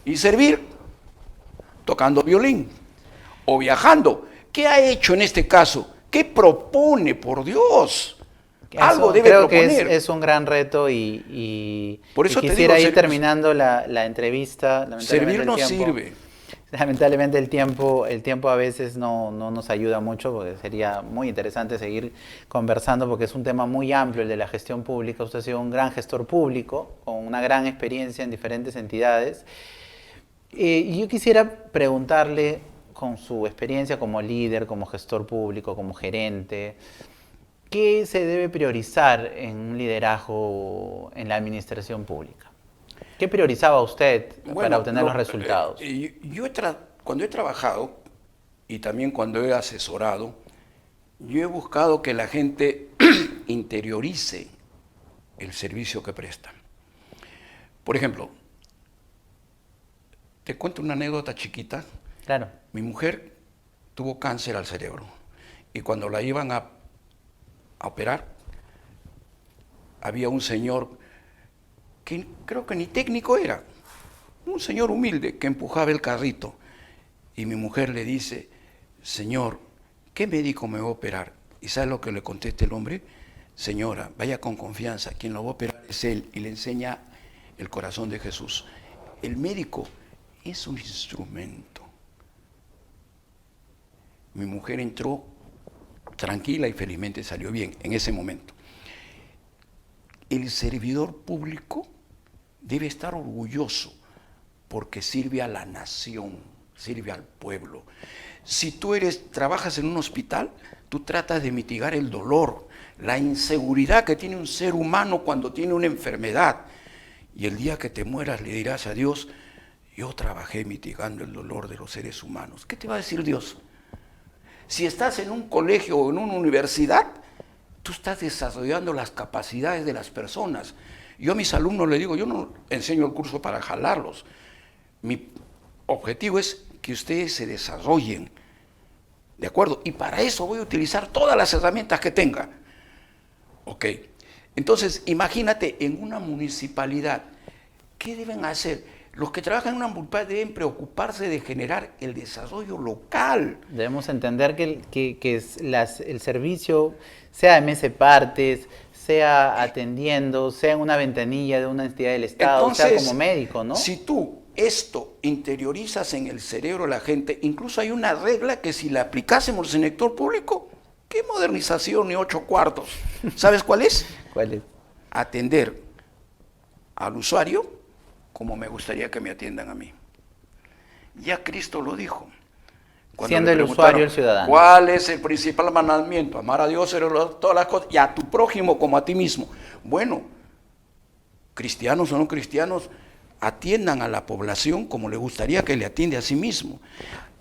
Y servir tocando violín o viajando. ¿Qué ha hecho en este caso? ¿Qué propone, por Dios? Algo debe creo proponer. que es un gran reto y Por eso y te quisiera digo, ir terminando la entrevista. Servir no el tiempo- sirve. Lamentablemente el tiempo a veces no nos ayuda mucho, porque sería muy interesante seguir conversando, porque es un tema muy amplio el de la gestión pública. Usted ha sido un gran gestor público, con una gran experiencia en diferentes entidades. Y yo quisiera preguntarle, con su experiencia como líder, como gestor público, como gerente, ¿qué se debe priorizar en un liderazgo en la administración pública? ¿Qué priorizaba usted para Bueno, obtener los resultados? Cuando he trabajado y también cuando he asesorado, yo he buscado que la gente interiorice el servicio que presta. Por ejemplo, te cuento una anécdota chiquita. Claro. Mi mujer tuvo cáncer al cerebro y cuando la iban a operar, había un señor que creo que ni técnico era, un señor humilde que empujaba el carrito. Y mi mujer le dice, señor, ¿qué médico me va a operar? ¿Y sabe lo que le contesta el hombre? Señora, vaya con confianza, quien lo va a operar es él, y le enseña el corazón de Jesús. El médico es un instrumento. Mi mujer entró tranquila y felizmente salió bien en ese momento. El servidor público debe estar orgulloso porque sirve a la nación, sirve al pueblo. Si tú trabajas en un hospital, tú tratas de mitigar el dolor, la inseguridad que tiene un ser humano cuando tiene una enfermedad. Y el día que te mueras le dirás a Dios, yo trabajé mitigando el dolor de los seres humanos. ¿Qué te va a decir Dios? Si estás en un colegio o en una universidad, tú estás desarrollando las capacidades de las personas. Yo a mis alumnos les digo, yo no enseño el curso para jalarlos. Mi objetivo es que ustedes se desarrollen, ¿de acuerdo? Y para eso voy a utilizar todas las herramientas que tenga. Ok, entonces imagínate en una municipalidad, ¿qué deben hacer? Los que trabajan en una municipalidad deben preocuparse de generar el desarrollo local. Debemos entender que el servicio, sea MS Partes, sea atendiendo, sea en una ventanilla de una entidad del Estado, Entonces, sea como médico, ¿no? Si tú esto interiorizas en el cerebro de la gente, incluso hay una regla que si la aplicásemos en el sector público, ¿qué modernización ni 8 cuartos? ¿Sabes cuál es? ¿Cuál es? Atender al usuario como me gustaría que me atiendan a mí. Ya Cristo lo dijo. Cuando Siendo le el preguntaron, usuario el ciudadano. ¿cuál es el principal mandamiento? Amar a Dios sobre todas las cosas y a tu prójimo como a ti mismo. Bueno, cristianos o no cristianos, atiendan a la población como le gustaría que le atiende a sí mismo.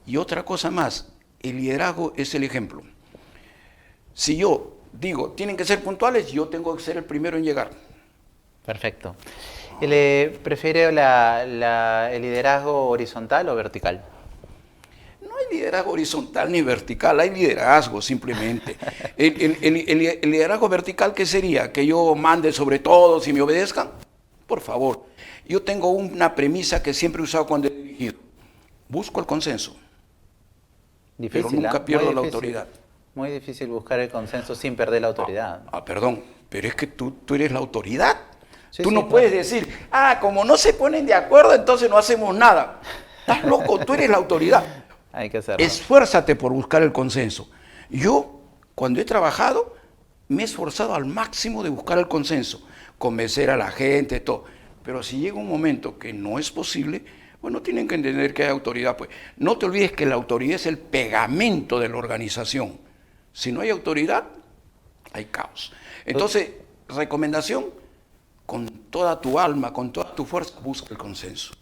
Y otra cosa más, el liderazgo es el ejemplo. Si yo digo, tienen que ser puntuales, yo tengo que ser el primero en llegar. Perfecto. ¿Prefiere el liderazgo horizontal o vertical? No hay liderazgo horizontal ni vertical, hay liderazgo simplemente. El liderazgo vertical, ¿qué sería? ¿Que yo mande sobre todos y me obedezcan? Por favor. Yo tengo una premisa que siempre he usado cuando he dirigido. Busco el consenso, Difícil, pero nunca ¿ah? pierdo Muy la difícil. autoridad. Muy difícil buscar el consenso sin perder la autoridad. Perdón, pero es que tú eres la autoridad. Sí, Tú sí, no claro. puedes decir, como no se ponen de acuerdo, entonces no hacemos nada. Estás loco, tú eres la autoridad. Hay que hacerlo. Esfuérzate por buscar el consenso. Yo, cuando he trabajado, me he esforzado al máximo de buscar el consenso, convencer a la gente, todo. Pero si llega un momento que no es posible, bueno, tienen que entender que hay autoridad. Pues no te olvides que la autoridad es el pegamento de la organización. Si no hay autoridad, hay caos. Entonces, recomendación, con toda tu alma, con toda tu fuerza, busca el consenso.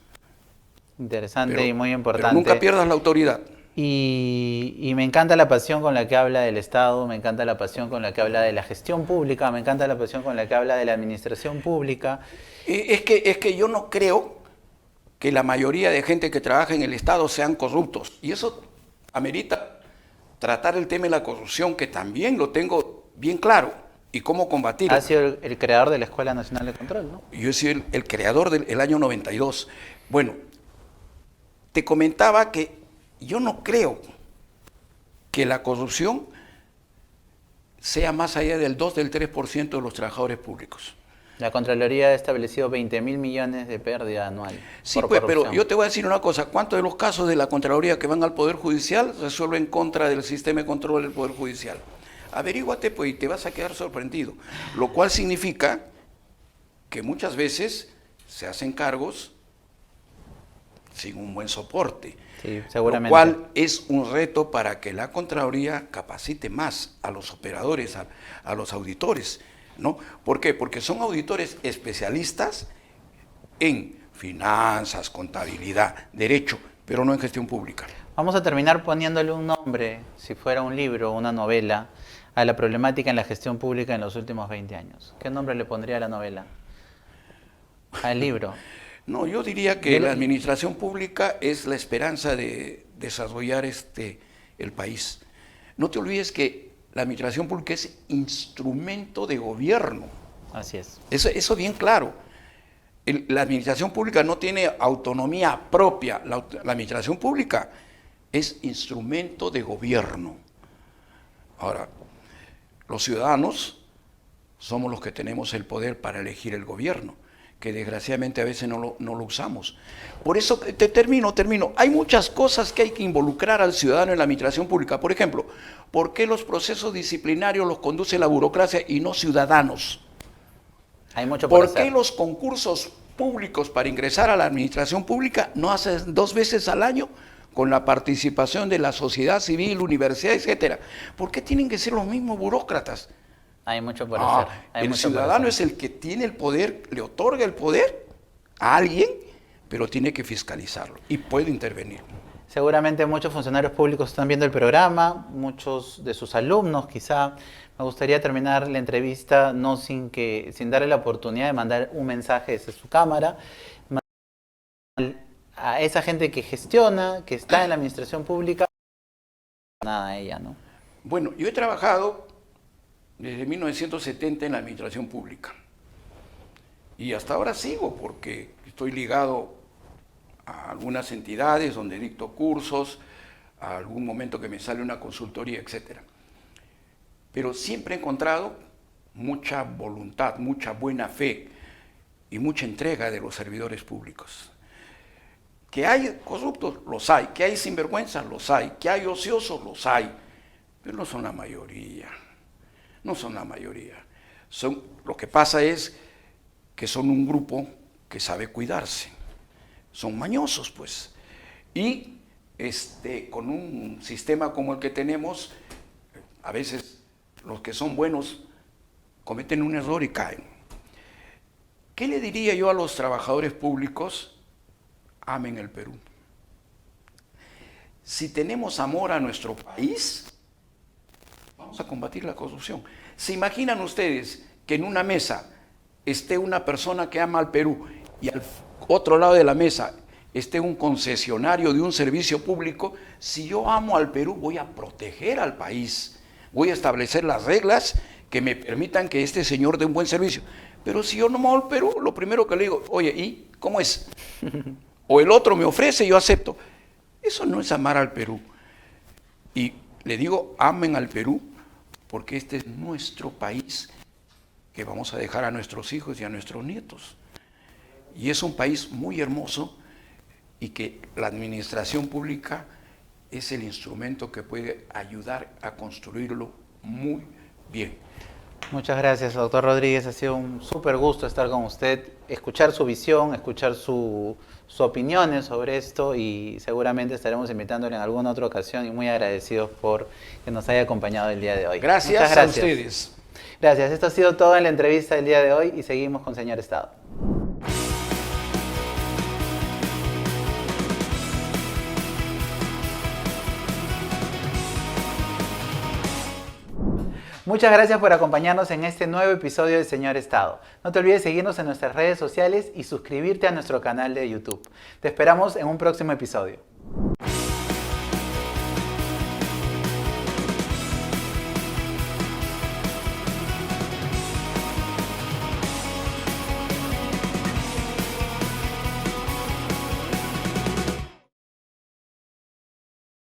Interesante y muy Pero importante. nunca pierdas la autoridad. Y me encanta la pasión con la que habla del Estado, me encanta la pasión con la que habla de la gestión pública, me encanta la pasión con la que habla de la administración pública. Es que yo no creo que la mayoría de gente que trabaja en el Estado sean corruptos. Y eso amerita tratar el tema de la corrupción, que también lo tengo bien claro, y cómo combatirlo. Ha sido el creador de la Escuela Nacional de Control, ¿no? Yo he sido el creador del año 92. Bueno, te comentaba que yo no creo que la corrupción sea más allá del 2, del 3% de los trabajadores públicos. La Contraloría ha establecido 20.000 millones de pérdida anual. Sí, por pues, corrupción. pero yo te voy a decir una cosa. ¿Cuántos de los casos de la Contraloría que van al Poder Judicial resuelven contra del sistema de control del Poder Judicial? Averíguate, pues, y te vas a quedar sorprendido. Lo cual significa que muchas veces se hacen cargos sin un buen soporte. Sí, seguramente. Lo cual es un reto para que la Contraloría capacite más a los operadores, a los auditores, ¿no? ¿Por qué? Porque son auditores especialistas en finanzas, contabilidad, derecho, pero no en gestión pública. Vamos a terminar poniéndole un nombre, si fuera un libro o una novela, a la problemática en la gestión pública en los últimos 20 años. ¿Qué nombre le pondría a la novela? Al libro. No, yo diría que la administración pública es la esperanza de desarrollar el país. No te olvides que la administración pública es instrumento de gobierno. Así es. Eso bien claro. La administración pública no tiene autonomía propia. La administración pública es instrumento de gobierno. Ahora, los ciudadanos somos los que tenemos el poder para elegir el gobierno, que desgraciadamente a veces no lo usamos. Por eso, termino. Hay muchas cosas que hay que involucrar al ciudadano en la administración pública. Por ejemplo, ¿por qué los procesos disciplinarios los conduce la burocracia y no ciudadanos? Hay mucho por ¿Por hacer. qué los concursos públicos para ingresar a la administración pública no hacen 2 veces al año con la participación de la sociedad civil, universidad, etcétera? ¿Por qué tienen que ser los mismos burócratas? Hay mucho por hacer. Hay El mucho por ciudadano hacer. es el que tiene el poder, le otorga el poder a alguien, pero tiene que fiscalizarlo y puede intervenir. Seguramente muchos funcionarios públicos están viendo el programa, muchos de sus alumnos quizá. Me gustaría terminar la entrevista no sin darle la oportunidad de mandar un mensaje desde su cámara a esa gente que gestiona, que está en la administración pública, nada a ella, ¿no? Bueno, yo he trabajado desde 1970 en la administración pública y hasta ahora sigo porque estoy ligado a algunas entidades donde dicto cursos, a algún momento que me sale una consultoría, etcétera. Pero siempre he encontrado mucha voluntad, mucha buena fe y mucha entrega de los servidores públicos. Que hay corruptos, los hay. Que hay sinvergüenzas, los hay. Que hay ociosos, los hay. Pero no son la mayoría. No son la mayoría. Lo que pasa es que son un grupo que sabe cuidarse. Son mañosos, pues. Y con un sistema como el que tenemos, a veces los que son buenos cometen un error y caen. ¿Qué le diría yo a los trabajadores públicos? Amen el Perú. Si tenemos amor a nuestro país, vamos a combatir la corrupción. ¿Se imaginan ustedes que en una mesa esté una persona que ama al Perú y al otro lado de la mesa esté un concesionario de un servicio público? Si yo amo al Perú, voy a proteger al país. Voy a establecer las reglas que me permitan que este señor dé un buen servicio. Pero si yo no amo al Perú, lo primero que le digo, oye, ¿y cómo es? O el otro me ofrece, yo acepto. Eso no es amar al Perú. Y le digo, amen al Perú, porque este es nuestro país que vamos a dejar a nuestros hijos y a nuestros nietos. Y es un país muy hermoso y que la administración pública es el instrumento que puede ayudar a construirlo muy bien. Muchas gracias, doctor Rodríguez. Ha sido un súper gusto estar con usted, escuchar su visión, escuchar sus opiniones sobre esto y seguramente estaremos invitándole en alguna otra ocasión y muy agradecidos por que nos haya acompañado el día de hoy. Gracias, Muchas gracias a ustedes. Gracias. Esto ha sido todo en la entrevista del día de hoy y seguimos con Señor Estado. Muchas gracias por acompañarnos en este nuevo episodio de Señor Estado. No te olvides seguirnos en nuestras redes sociales y suscribirte a nuestro canal de YouTube. Te esperamos en un próximo episodio.